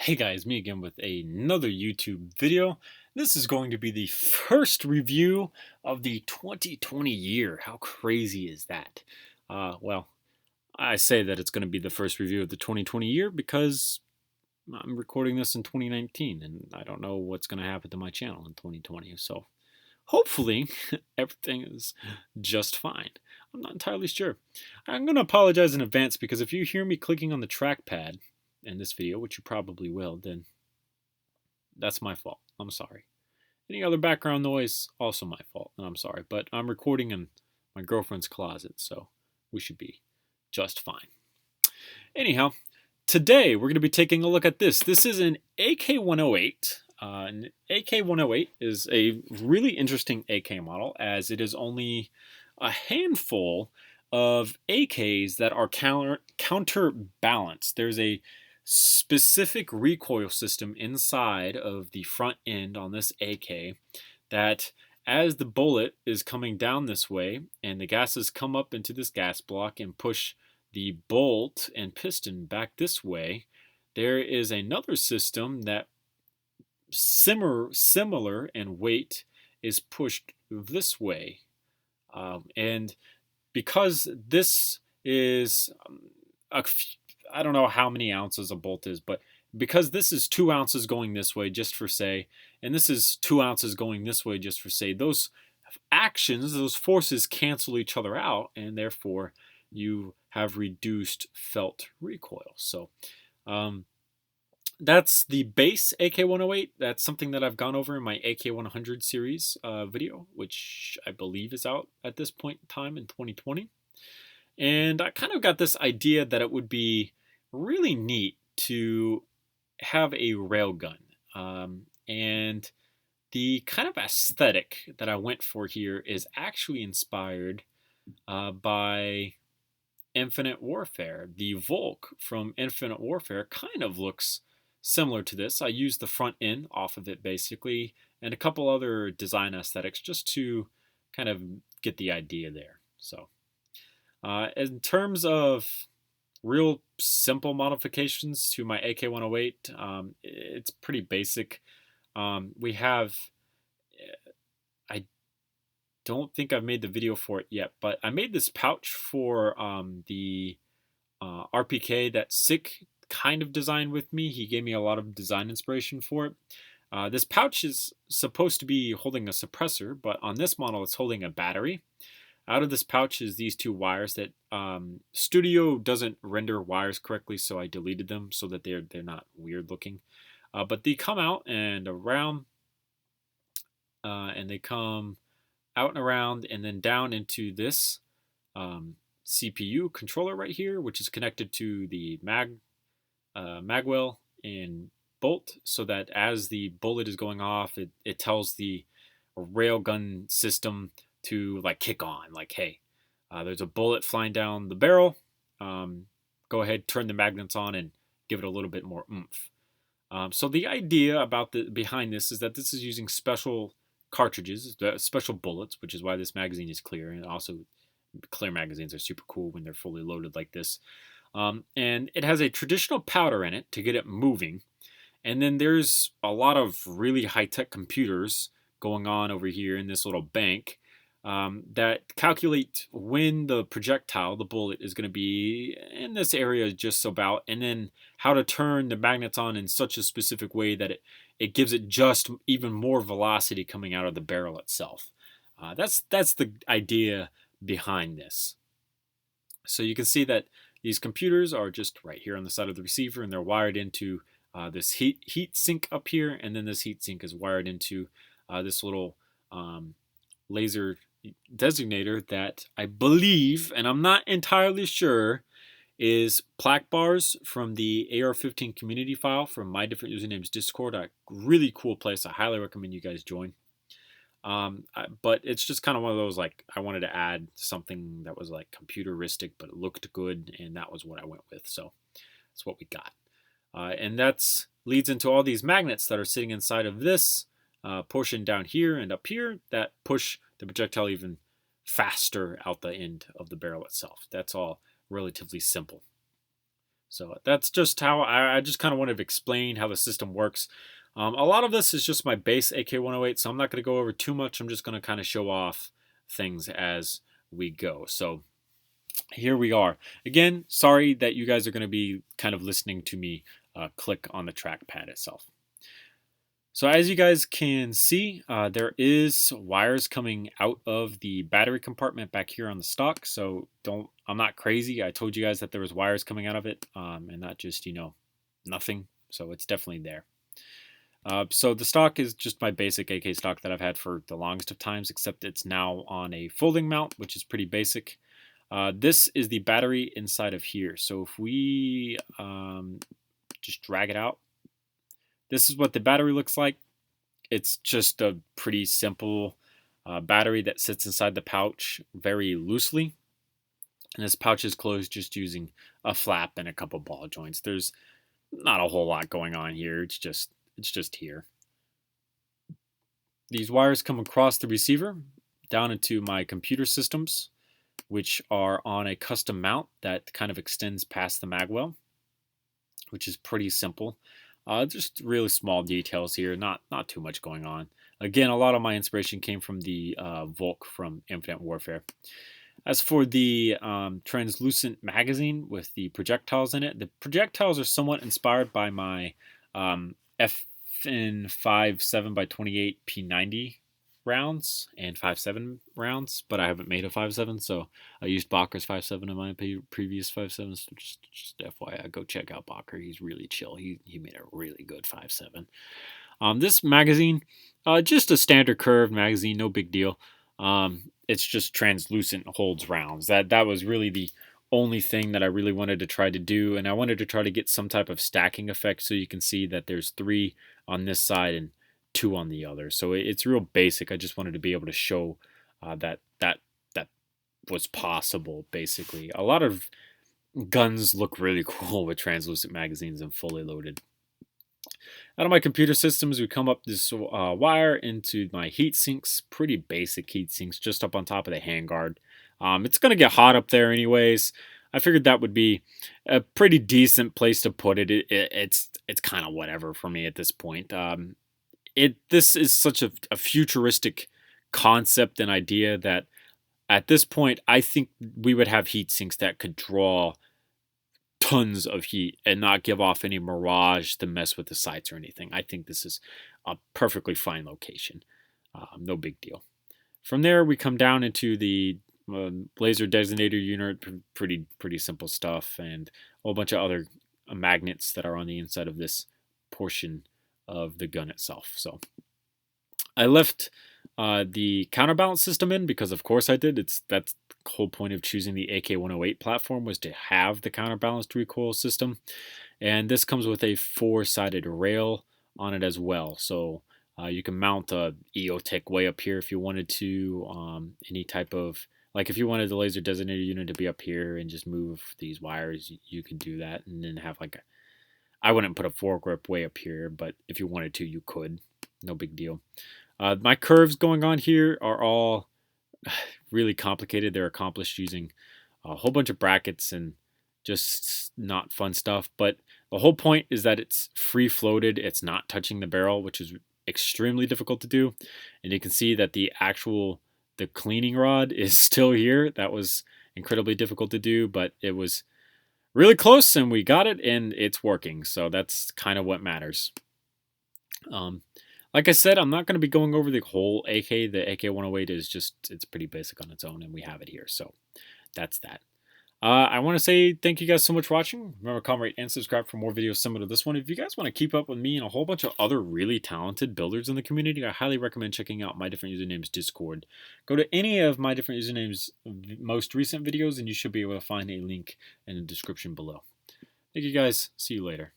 Hey guys, me again with another YouTube video. This is going to be the first review of the 2020 year. How crazy is that? Well, I say that it's going to be the first review of the 2020 year because I'm recording this in 2019 and I don't know what's going to happen to my channel in 2020. So hopefully everything is just fine. I'm not entirely sure. I'm going to apologize in advance because if you hear me clicking on the trackpad in this video, which you probably will, then that's my fault. I'm sorry. Any other background noise, also my fault, and I'm sorry. But I'm recording in my girlfriend's closet, so we should be just fine. Anyhow, today we're going to be taking a look at this. This is an AK-108. An AK-108 is a really interesting AK model as it is only a handful of AKs that are counterbalanced. There's a specific recoil system inside of the front end on this AK that as the bullet is coming down this way and the gases come up into this gas block and push the bolt and piston back this way, there is another system that similar in weight is pushed this way. And because this is I don't know how many ounces a bolt is, but because this is 2 ounces going this way just for say, and this is 2 ounces going this way just for say, those actions, those forces cancel each other out, and therefore you have reduced felt recoil. So that's the base AK-108. That's something that I've gone over in my AK-100 series video, which I believe is out at this point in time in 2020. And I kind of got this idea that it would be really neat to have a railgun. And the kind of aesthetic that I went for here is actually inspired by Infinite Warfare. The Volk from Infinite Warfare kind of looks similar to this. I used the front end off of it basically and a couple other design aesthetics just to kind of get the idea there. So in terms of real simple modifications to my AK-108, it's pretty basic. We have, I don't think I've made the video for it yet, but I made this pouch for the RPK that Sick kind of designed with me. He gave me a lot of design inspiration for it. This pouch is supposed to be holding a suppressor, but on this model it's holding a battery. Out of this pouch is these 2 wires that Studio doesn't render wires correctly, so I deleted them so that they're not weird looking. But they come out and around, and they come out and around and then down into this CPU controller right here, which is connected to the magwell and bolt, so that as the bullet is going off, it tells the railgun system to like kick on, like, hey, there's a bullet flying down the barrel. Go ahead, turn the magnets on and give it a little bit more oomph. So the idea about behind this is that this is using special cartridges, special bullets, which is why this magazine is clear. And also, clear magazines are super cool when they're fully loaded like this. And it has a traditional powder in it to get it moving. And then there's a lot of really high-tech computers going on over here in this little bank that calculate when the projectile, the bullet, is going to be in this area just about, and then how to turn the magnets on in such a specific way that it gives it just even more velocity coming out of the barrel itself. That's the idea behind this. So you can see that these computers are just right here on the side of the receiver, and they're wired into this heat sink up here, and then this heat sink is wired into this little laser designator that I believe, and I'm not entirely sure, is plaque bars from the AR-15 community file from My Different Usernames Discord. A really cool place. I highly recommend you guys join. But it's just kind of one of those, like, I wanted to add something that was like computeristic, but it looked good, and that was what I went with. So that's what we got. And that's leads into all these magnets that are sitting inside of this portion down here and up here that push the projectile even faster out the end of the barrel itself. That's all relatively simple. So that's just how I just kind of wanted to explain how the system works. A lot of this is just my base AK-108, so I'm not going to go over too much. I'm just going to kind of show off things as we go. So here we are. Again, sorry that you guys are going to be kind of listening to me click on the trackpad itself. So as you guys can see, there is wires coming out of the battery compartment back here on the stock. So I'm not crazy. I told you guys that there was wires coming out of it, and not just, nothing. So it's definitely there. So the stock is just my basic AK stock that I've had for the longest of times, except it's now on a folding mount, which is pretty basic. This is the battery inside of here. So if we just drag it out, this is what the battery looks like. It's just a pretty simple battery that sits inside the pouch very loosely. And this pouch is closed just using a flap and a couple ball joints. There's not a whole lot going on here. It's just here. These wires come across the receiver down into my computer systems, which are on a custom mount that kind of extends past the magwell, which is pretty simple. Just really small details here, not too much going on. Again, a lot of my inspiration came from the Volk from Infinite Warfare. As for the translucent magazine with the projectiles in it, the projectiles are somewhat inspired by my FN 5.7x28 P90 rounds and 5.7 rounds, but I haven't made a 5.7, so I used Bwawker's 5.7 in my previous 5.7s. So just FYI, go check out Bwawker. He's really chill. He made a really good 5.7. This magazine, just a standard curved magazine, no big deal. It's just translucent, holds rounds. That was really the only thing that I really wanted to try to do, and I wanted to try to get some type of stacking effect so you can see that there's 3 on this side and 2 on the other. So it's real basic. I just wanted to be able to show that was possible, basically. A lot of guns look really cool with translucent magazines and fully loaded. Out of my computer systems, we come up this wire into my heat sinks. Pretty basic heat sinks, just up on top of the handguard. It's going to get hot up there anyways. I figured that would be a pretty decent place to put it. It's kind of whatever for me at this point. This is such a futuristic concept and idea that at this point, I think we would have heat sinks that could draw tons of heat and not give off any mirage to mess with the sights or anything. I think this is a perfectly fine location. No big deal. From there, we come down into the laser designator unit. Pretty simple stuff, and a whole bunch of other magnets that are on the inside of this portion of the gun itself. So I left the counterbalance system in because of course I did. That's the whole point of choosing the AK-108 platform, was to have the counterbalanced recoil system. And this comes with a 4-sided rail on it as well. So you can mount a EOTech way up here if you wanted to. Any type of, like if you wanted the laser designator unit to be up here and just move these wires, you could do that, and then have like I wouldn't put a foregrip way up here, but if you wanted to, you could. No big deal. My curves going on here are all really complicated. They're accomplished using a whole bunch of brackets and just not fun stuff. But the whole point is that it's free floated. It's not touching the barrel, which is extremely difficult to do. And you can see that the cleaning rod is still here. That was incredibly difficult to do, but it was really close, and we got it, and it's working. So that's kind of what matters. Like I said, I'm not going to be going over the whole AK. The AK-108 is it's pretty basic on its own, and we have it here. So that's that. I want to say thank you guys so much for watching. Remember, comment, rate, and subscribe for more videos similar to this one. If you guys want to keep up with me and a whole bunch of other really talented builders in the community, I highly recommend checking out My Different Usernames Discord. Go to any of My Different Usernames' most recent videos, and you should be able to find a link in the description below. Thank you guys. See you later.